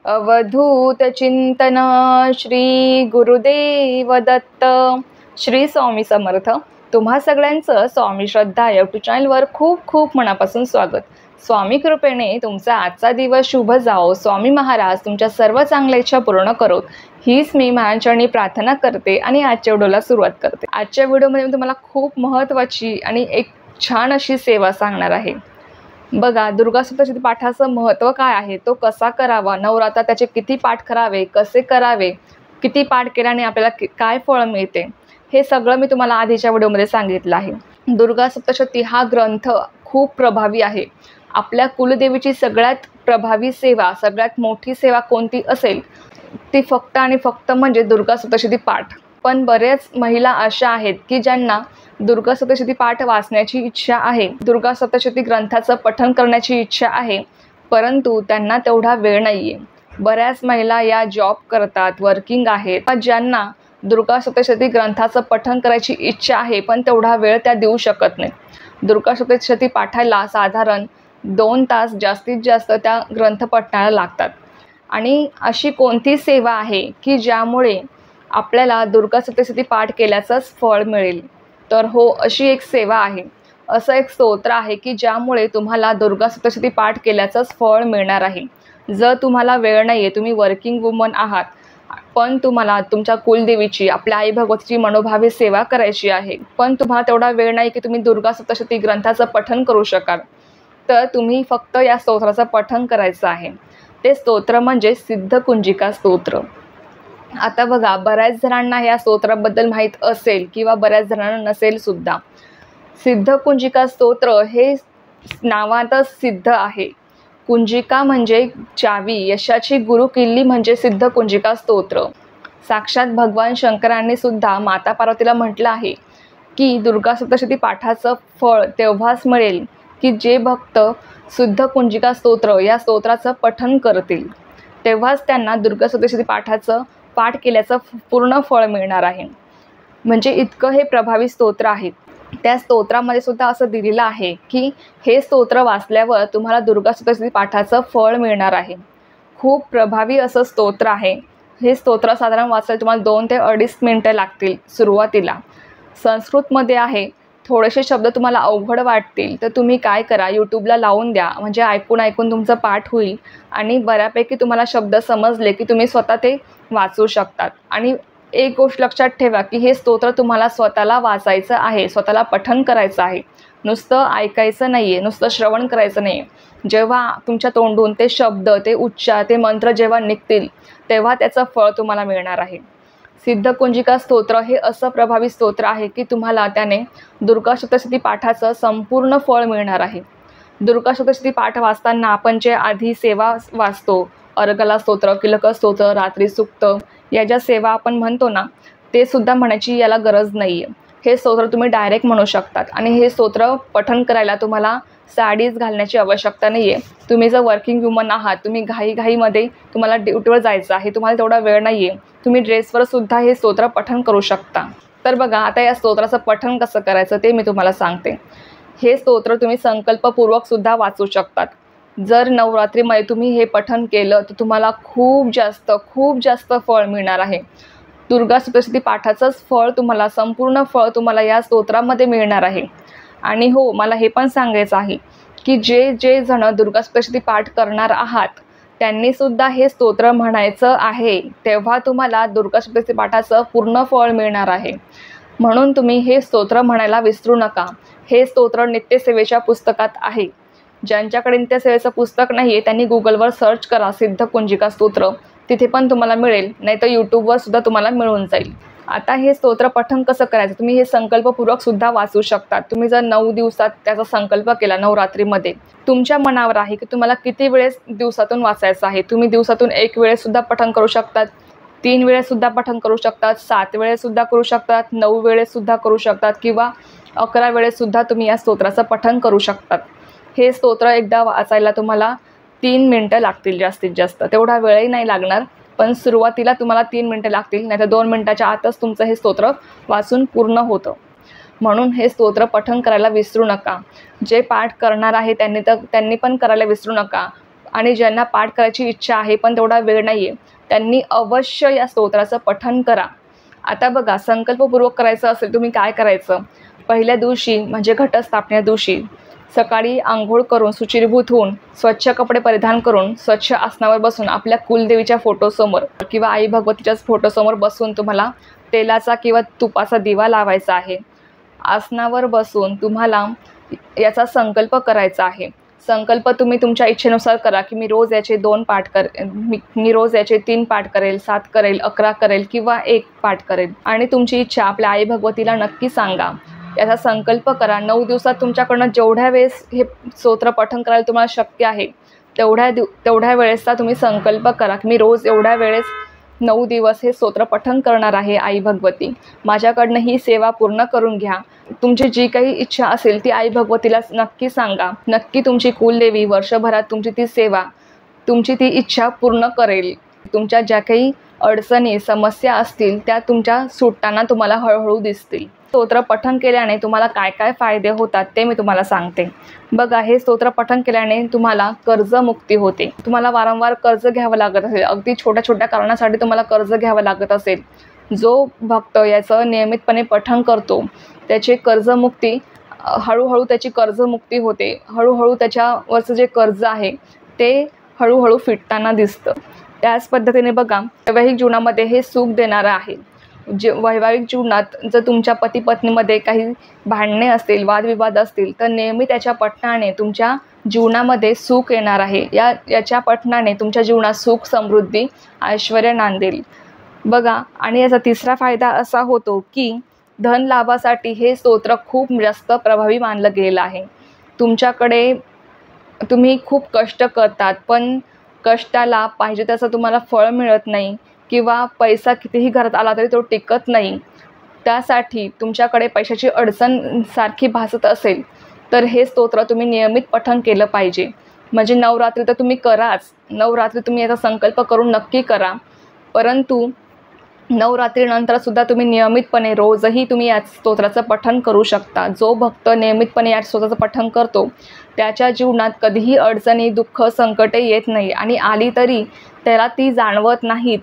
अवधूत चिंतन श्री गुरुदेव दत्त. श्री स्वामी समर्थ. तुम्हा सगळ्यांचं स्वामी श्रद्धा यूट्यूब चॅनलवर खूप खूप मनापासून स्वागत. स्वामी कृपेने तुमचा आजचा दिवस शुभ जाओ. स्वामी महाराज तुमच्या सर्व चांगल्या इच्छा पूर्ण करोत हीच मी माझ्याचरणी प्रार्थना करते आणि आजच्या व्हिडिओला सुरुवात करते. आजच्या व्हिडिओमध्ये मी तुम्हाला खूप महत्त्वाची आणि एक छान अशी सेवा सांगणार आहे. बघा, दुर्गा सप्तशती पाठाचं महत्त्व काय आहे, तो कसा करावा, नवरात्र त्याचे किती पाठ करावे, कसे करावे, किती पाठ केल्याने आपल्याला काय फळ मिळते, हे सगळं मी तुम्हाला आधीच्या व्हिडिओमध्ये सांगितलं आहे. दुर्गा सप्तशती हा ग्रंथ खूप प्रभावी आहे. आपल्या कुलदेवीची सगळ्यात प्रभावी सेवा, सगळ्यात मोठी सेवा कोणती असेल ती फक्त आणि फक्त म्हणजे दुर्गा सप्तशती पाठ. पण बरेच महिला अशा आहेत की ज्यांना दुर्गा सप्तशती पाठ वाचण्याची इच्छा आहे, दुर्गा सप्तशती ग्रंथाचं पठण करण्याची इच्छा आहे, परंतु त्यांना तेवढा वेळ नाही आहे. बऱ्याच महिला या जॉब करतात, वर्किंग आहेत, ज्यांना दुर्गा सप्तशती ग्रंथाचं पठण करायची इच्छा आहे पण तेवढा वेळ त्या देऊ शकत नाही. दुर्गा सप्तशती पाठायला साधारण 2 तास जास्तीत जास्त त्या ग्रंथ पठणाला लागतात. आणि अशी कोणती सेवा आहे की ज्यामुळे आपल्याला दुर्गा सप्तशती पाठ केल्याचंच फळ मिळेल? तर हो, अशी एक सेवा आहे, असं एक स्तोत्र आहे की ज्यामुळे तुम्हाला दुर्गा सप्तशती पाठ केल्याचंच फळ मिळणार आहे. जर तुम्हाला वेळ नाही आहे, तुम्ही वर्किंग वुमन आहात, पण तुम्हाला तुमच्या कुलदेवीची, आपल्या आई भगवतीची मनोभावे सेवा करायची आहे, पण तुम्हाला तेवढा वेळ नाही की तुम्ही दुर्गा सप्तशती ग्रंथाचं पठण करू शकाल, तर तुम्ही फक्त या स्तोत्राचं पठण करायचं आहे. ते स्तोत्र म्हणजे सिद्धकुंजिका स्तोत्र. आता बघा, बऱ्याच जणांना या स्तोत्राबद्दल माहीत असेल किंवा बऱ्याच जणांना नसेल सुद्धा. सिद्धकुंजिका स्तोत्र हे नावातच सिद्ध आहे. कुंजिका म्हणजे चावी, यशाची गुरुकिल्ली म्हणजे सिद्धकुंजिका स्तोत्र. साक्षात भगवान शंकरांनी सुद्धा माता पार्वतीला म्हटलं आहे की दुर्गा सप्तशती पाठाचं फळ तेव्हाच मिळेल की जे भक्त सिद्धकुंजिका स्तोत्र या स्तोत्राचं पठण करतील, तेव्हाच त्यांना दुर्गा सप्तशती पाठाचं पाठ केल्याचं पूर्ण फळ मिळणार आहे. म्हणजे इतकं हे प्रभावी स्तोत्र आहे. त्या स्तोत्रामध्ये सुद्धा असं दिलेलं आहे की हे स्तोत्र वाचल्यावर तुम्हाला दुर्गा सप्तशती पाठाचं फळ मिळणार आहे. खूप प्रभावी असं स्तोत्र आहे. हे स्तोत्र साधारण वाचायला तुम्हाला 2 ते 2.5 मिनटं लागतील सुरुवातीला. संस्कृतमध्ये आहे. थोडेसे शब्द तुम्हाला अवघड वाटतील तर तुम्ही काय करा, यूट्यूबला लावून द्या, म्हणजे ऐकून ऐकून तुमचं पाठ होईल आणि बऱ्यापैकी तुम्हाला शब्द समजले की तुम्ही स्वतः ते वाचू शकतात. आणि एक गोष्ट लक्षात ठेवा की हे स्तोत्र तुम्हाला स्वतःला वाचायचं आहे, स्वतःला पठण करायचं आहे, नुसतं ऐकायचं नाही आहे, नुसतं श्रवण करायचं नाही आहे. जेव्हा तुमच्या तोंडून ते शब्द, ते उच्चार, ते मंत्र जेव्हा निघतील तेव्हा त्याचं फळ तुम्हाला मिळणार आहे. सिद्धकुंजिका स्तोत्र हे असं प्रभावी स्तोत्र आहे की तुम्हाला त्याने दुर्गा सप्तशती पाठाचं संपूर्ण फळ मिळणार आहे. दुर्गा सप्तशती पाठ वाचताना आपण जे आधी सेवा वाचतो, अर्गला स्तोत्र, किलक स्तोत्र, रात्री सुक्त, या ज्या सेवा आपण म्हणतो ना, ते सुद्धा म्हणायची याला गरज नाही आहे. हे स्तोत्र तुम्ही डायरेक्ट म्हणू शकतात. आणि हे स्तोत्र पठण करायला तुम्हाला साडीच घालण्याची आवश्यकता नाही आहे. तुम्ही जर वर्किंग वुमन आहात, तुम्ही घाईघाईमध्ये तुम्हाला ड्युटीवर जायचं आहे, तुम्हाला तेवढा वेळ नाही आहे, तुम्ही ड्रेसवर सुद्धा हे स्तोत्र पठण करू शकता. तर बघा, आता या स्तोत्राचं पठण कसं करायचं ते मी तुम्हाला सांगते. हे स्तोत्र तुम्ही संकल्पपूर्वक सुद्धा वाचू शकतात. जर नवरात्रीमध्ये तुम्ही हे पठण केलं तर तुम्हाला खूप जास्त फळ मिळणार आहे. दुर्गा सप्तशती पाठाचंच फळ तुम्हाला, संपूर्ण फळ तुम्हाला या स्तोत्रामध्ये मिळणार आहे. आणि हो, मला हे पण सांगायचं आहे की जे जण दुर्गा सप्तशती पाठ करणार आहात त्यांनी सुद्धा हे स्तोत्र म्हणायचं आहे, तेव्हा तुम्हाला दुर्गा सप्तशती पाठाचं पूर्ण फळ मिळणार आहे. म्हणून तुम्ही हे स्तोत्र म्हणायला विसरू नका. हे स्तोत्र नित्यसेवेच्या पुस्तकात आहे. ज्यांच्याकडे नित्यसेवेचं पुस्तक नाही आहे त्यांनी गुगलवर सर्च करा सिद्धकुंजिका स्तोत्र, तिथे पण तुम्हाला मिळेल, नाही तर यूट्यूबवर सुद्धा तुम्हाला मिळून जाईल. आता हे स्तोत्र पठण कसं करायचं, तुम्ही हे संकल्पपूर्वक सुद्धा वाचू शकता. तुम्ही जर 9 दिवसात त्याचा संकल्प केला, नवरात्रीमध्ये तुमच्या मनावर आहे की तुम्हाला किती वेळेस दिवसातून वाचायचं आहे. तुम्ही दिवसातून 1 वेळेसुद्धा पठण करू शकतात, 3 वेळेसुद्धा पठण करू शकतात, 7 वेळेसुद्धा करू शकतात, 9 वेळेसुद्धा करू शकतात किंवा 11 वेळेसुद्धा तुम्ही या स्तोत्राचं पठण करू शकतात. हे स्तोत्र एकदा वाचायला तुम्हाला 3 मिनटं लागतील जास्तीत जास्त, तेवढा वेळही नाही लागणार, पण सुरुवातीला तुम्हाला 3 मिनटं लागतील, नाहीतर 2 मिनटाच्या आतच तुमचं हे स्तोत्र वाचून पूर्ण होतं. म्हणून हे स्तोत्र पठण करायला विसरू नका. जे पाठ करणार आहे त्यांनी पण करायला विसरू नका. आणि ज्यांना पाठ करायची इच्छा आहे पण तेवढा वेळ नाही आहे, त्यांनी अवश्य या स्तोत्राचं पठण करा. आता बघा, संकल्पपूर्वक करायचं असेल तुम्ही काय करायचं, पहिल्या दिवशी म्हणजे घटस्थापनेच्या दिवशी सकाळी आंघोळ करून शुचिर्भूत होऊन स्वच्छ कपडे परिधान करून स्वच्छ आसनावर बसून आपल्या कुलदेवीच्या फोटोसमोर किंवा आई भगवतीच्याच फोटोसमोर बसून तुम्हाला तेलाचा किंवा तुपाचा दिवा लावायचा आहे. आसनावर बसून तुम्हाला याचा संकल्प करायचा आहे. संकल्प तुम्ही तुमच्या इच्छेनुसार करा की मी रोज याचे 2 पाठ मी रोज याचे 3 पाठ करेल, 7 करेल, 11 करेल किंवा 1 पाठ करेल. आणि तुमची इच्छा आपल्या आई भगवतीला नक्की सांगा. याचा संकल्प करा. 9 दिवसात तुमच्याकडनं जेवढ्या वेळेस हे स्तोत्र पठण करायला तुम्हाला शक्य आहे तेवढ्या वेळेसचा तुम्ही संकल्प करा की मी रोज एवढ्या वेळेस 9 दिवस हे स्तोत्र पठण करणार आहे. आई भगवती, माझ्याकडनं ही सेवा पूर्ण करून घ्या. तुमची जी काही इच्छा असेल ती आई भगवतीला नक्की सांगा. नक्की तुमची कुलदेवी वर्षभरात तुमची ती सेवा, तुमची ती इच्छा पूर्ण करेल. तुमच्या ज्या काही अडचणी समस्या असतील त्या तुमच्या सुटताना तुम्हाला हळूहळू दिसतील. स्तोत्र पठण केल्याने तुम्हाला काय काय फायदे होतात ते मी तुम्हाला सांगते. बघा, हे स्तोत्र पठण केल्याने तुम्हाला कर्जमुक्ती होते. तुम्हाला वारंवार कर्ज घ्यावं लागत असेल, अगदी छोट्या छोट्या कारणासाठी तुम्हाला कर्ज घ्यावं लागत असेल, जो भक्त याचं नियमितपणे पठण करतो त्याची कर्जमुक्ती हळूहळू त्याची कर्जमुक्ती होते. हळूहळू त्याच्यावरचं जे कर्ज आहे ते हळूहळू फिटताना दिसतं. त्याच पद्धतीने बघा, वैवाहिक जीवनामध्ये हे सुख देणारं आहे. वैवाहिक जीवनात जर तुमच्या पती पत्नीमध्ये काही भांडणे असतील, वादविवाद असतील, तर नेहमी त्याच्या पठणाने तुमच्या जीवनामध्ये सुख येणार आहे. याच्या पठणाने तुमच्या जीवनात सुख, समृद्धी, ऐश्वर्य नांदेल. बघा, आणि याचा तिसरा फायदा असा होतो की धन लाभासाठी हे स्तोत्र खूप जास्त प्रभावी मानलं गेलेलं आहे. तुमच्याकडे तुम्ही खूप कष्ट करतात पण कष्टाला पाहिजे तसं तुम्हाला फळ मिळत नाही किंवा पैसा कितीही घरात आला तरी तो टिकत नाही, त्यासाठी तुमच्याकडे पैशाची अडचण सारखी भासत असेल तर हे स्तोत्र तुम्ही नियमित पठण केलं पाहिजे. म्हणजे नवरात्री तर तुम्ही कराच, नवरात्री तुम्ही याचा संकल्प करून नक्की करा, परंतु नवरात्रीनंतरसुद्धा तुम्ही नियमितपणे रोजही तुम्ही या स्तोत्राचं पठण करू शकता. जो भक्त नियमितपणे या स्तोत्राचं पठण करतो त्याच्या जीवनात कधीही अडचणी, दुःख, संकटे येत नाही आणि आली तरी त्याला ती जाणवत नाहीत.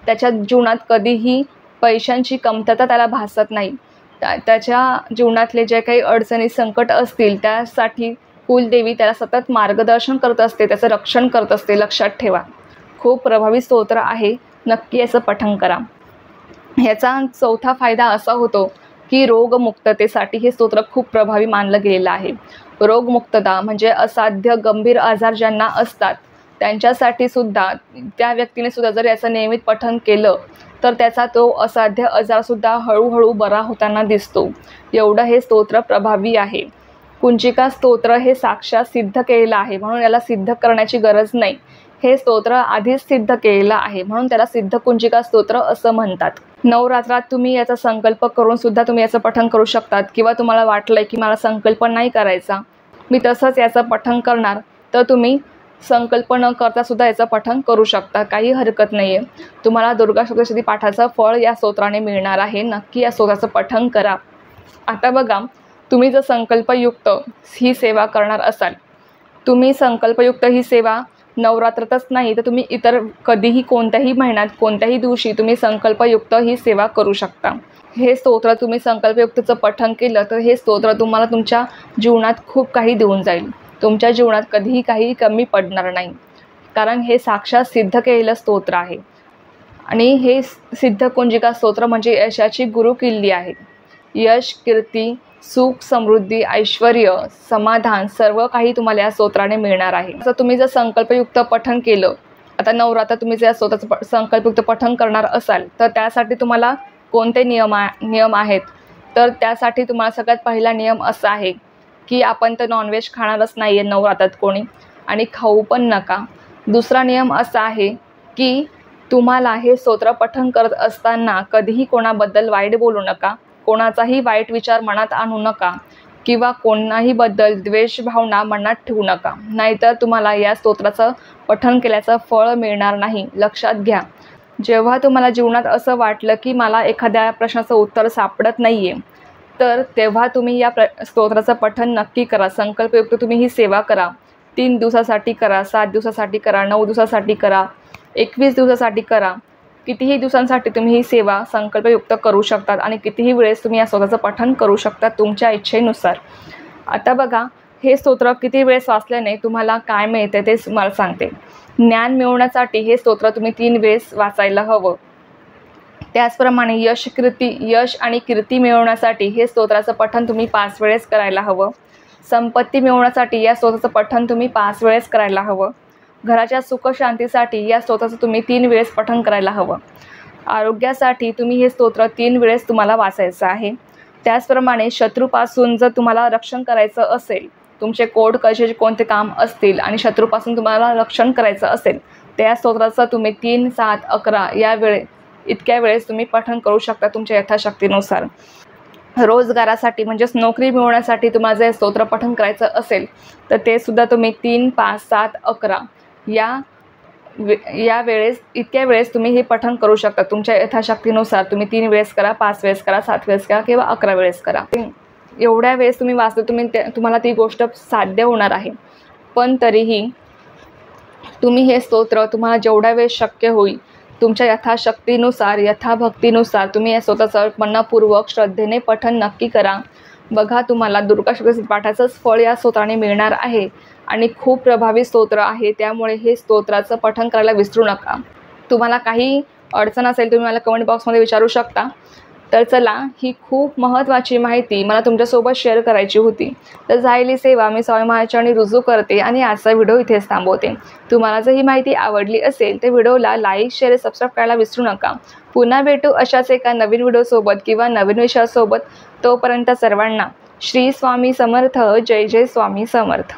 त्याच्या जीवनात कधीही पैशांची कमतरता त्याला भासत नाही. त्याच्या जीवनातले जे काही अडचणी, संकट असतील त्यासाठी कुलदेवी त्याला सतत मार्गदर्शन करत असते, त्याचं रक्षण करत असते. लक्षात ठेवा, खूप प्रभावी स्तोत्र आहे, नक्की याचं पठण करा. ह्याचा चौथा फायदा असा होतो की रोगमुक्ततेसाठी हे स्तोत्र खूप प्रभावी मानलं गेलेलं आहे. रोगमुक्तता म्हणजे असाध्य गंभीर आजार ज्यांना असतात त्यांच्यासाठी सुद्धा, त्या व्यक्तीने सुद्धा जर याचं नियमित पठण केलं तर त्याचा तो असाध्य आजारसुद्धा हळूहळू बरा होताना दिसतो. एवढं हे स्तोत्र प्रभावी आहे. कुंजिका स्तोत्र हे साक्षात सिद्ध केलेलं आहे म्हणून याला सिद्ध करण्याची गरज नाही. हे स्तोत्र आधीच सिद्ध केलेलं आहे म्हणून त्याला सिद्ध कुंजिका स्तोत्र असं म्हणतात. नवरात्रात तुम्ही याचा संकल्प करून सुद्धा तुम्ही याचं पठण करू शकतात किंवा तुम्हाला वाटलंय की मला संकल्प नाही करायचा, मी तसंच याचं पठण करणार, तर तुम्ही संकल्प न करता सुद्धा याचं पठण करू शकता, काही हरकत नाही आहे. तुम्हाला दुर्गा सप्तशती पाठाचं फळ या स्तोत्राने मिळणार आहे. नक्की या स्तोत्राचं पठण करा. आता बघा, तुम्ही जर संकल्पयुक्त ही सेवा करणार असाल, तुम्ही संकल्पयुक्त ही सेवा नवरात्रातच नाही तर तुम्ही इतर कधीही कोणत्याही महिन्यात कोणत्याही दिवशी तुम्ही संकल्पयुक्त ही सेवा करू शकता. हे स्तोत्र तुम्ही संकल्पयुक्तचं पठण केलं तर हे स्तोत्र तुम्हाला तुमच्या जीवनात खूप काही देऊन जाईल. तुमच्या जीवनात कधीही काही कमी पडणार नाही, कारण हे साक्षात सिद्ध केलेलं स्तोत्र आहे. आणि हे सिद्ध कुंजिका स्तोत्र म्हणजे यशाची गुरुकिल्ली आहे. यश, कीर्ती, सुख, समृद्धी, ऐश्वर्य, समाधान सर्व काही तुम्हाला या स्तोत्राने मिळणार आहे. जर तुम्ही जर संकल्पयुक्त पठण केलं, आता नवरात्र तुम्ही जर या स्तोत्राचं संकल्पयुक्त पठण करणार असाल तर त्यासाठी तुम्हाला कोणते नियम आहेत, तर त्यासाठी तुम्हाला सगळ्यात पहिला नियम असा आहे की आपण तर नॉनव्हेज खाणारच नाही आहे नवरात्रात कोणी, आणि खाऊ पण नका. दुसरा नियम असा आहे की तुम्हाला हे स्तोत्र पठण करत असताना कधीही कोणाबद्दल वाईट बोलू नका, कोणाचाही वाईट विचार मनात आणू नका किंवा कोणाही बद्दल द्वेष भावना मनात ठेवू नका, नाहीतर तुम्हाला या स्तोत्राचं पठण केल्याचं फळ मिळणार नाही. लक्षात घ्या, जेव्हा तुम्हाला जीवनात असं वाटलं की मला एखाद्या प्रश्नाचं उत्तर सापडत नाही आहे, तर तेव्हा तुम्ही या स्तोत्राचं पठण नक्की करा. संकल्पयुक्त तुम्ही ही सेवा करा. 3 दिवसासाठी करा, 7 दिवसासाठी करा, 9 दिवसासाठी करा, 21 दिवसासाठी करा. कितीही दिवसांसाठी तुम्ही ही सेवा संकल्पयुक्त करू शकतात आणि कितीही वेळेस तुम्ही या स्तोत्राचं पठण करू शकता तुमच्या इच्छेनुसार. आता बघा, हे स्तोत्र किती वेळेस वाचल्याने तुम्हाला काय मिळते ते मला सांगते. ज्ञान मिळवण्यासाठी हे स्तोत्र तुम्ही 3 वेळेस वाचायला हवं. त्याचप्रमाणे यश आणि कीर्ती मिळवण्यासाठी हे स्तोत्राचं पठण तुम्ही 5 वेळेस करायला हवं. संपत्ती मिळवण्यासाठी या स्तोत्राचं पठण तुम्ही 5 वेळेस करायला हवं. घराच्या सुखशांतीसाठी या स्तोत्राचं तुम्ही 3 वेळेस पठण करायला हवं. आरोग्यासाठी तुम्ही हे स्तोत्र 3 वेळेस तुम्हाला वाचायचं आहे. त्याचप्रमाणे शत्रूपासून जर तुम्हाला रक्षण करायचं असेल, तुमचे कोर्ट कचेरीचे कोणते काम असतील आणि शत्रूपासून तुम्हाला रक्षण करायचं असेल, त्या स्तोत्राचं तुम्ही 3, 7, 11 इतक्या वेळेस तुम्ही पठण करू शकता तुमच्या यथाशक्तीनुसार. रोजगारासाठी म्हणजेच नोकरी मिळवण्यासाठी तुम्हाला जर स्तोत्र पठण करायचं असेल तर ते सुद्धा तुम्ही 3, 5, 7, 11 इतक्या वेळेस तुम्ही हे पठण करू शकता तुमच्या यथाशक्तीनुसार. तुम्ही 3 वेळेस करा, 5 वेळेस करा, 7 वेळेस करा किंवा 11 वेळेस करा. एवढ्या वेळेस तुम्ही वाचलं तुम्हाला ती गोष्ट साध्य होणार आहे. पण तरीही तुम्ही हे स्तोत्र तुम्हाला जेवढ्या वेळेस शक्य होईल तुमच्या यथाशक्तीनुसार, यथाभक्तीनुसार तुम्ही या स्तोत्राचं मनपूर्वक श्रद्धेने पठण नक्की करा. बघा, तुम्हाला दुर्गा सप्तशती पाठाचंच फळ या स्तोत्राने मिळणार आहे आणि खूप प्रभावी स्तोत्र आहे. त्यामुळे हे स्तोत्राचं पठण करायला विसरू नका. तुम्हाला काही अडचण असेल तुम्ही मला कमेंट बॉक्समध्ये विचारू शकता. तर चला, ही खूप महत्त्वाची माहिती मला तुमच्यासोबत शेअर करायची होती. तर झालेली सेवा मी स्वामी महाचरणी रुजू करते आणि आजचा व्हिडिओ इथेच थांबवते. तुम्हाला जर ही माहिती आवडली असेल तर व्हिडिओला लाईक, शेअर, सबस्क्राईब करायला विसरू नका. पुन्हा भेटू अशाच एका नवीन व्हिडिओसोबत किंवा नवीन विषयासोबत. तोपर्यंत सर्वांना श्री स्वामी समर्थ. जय जय स्वामी समर्थ.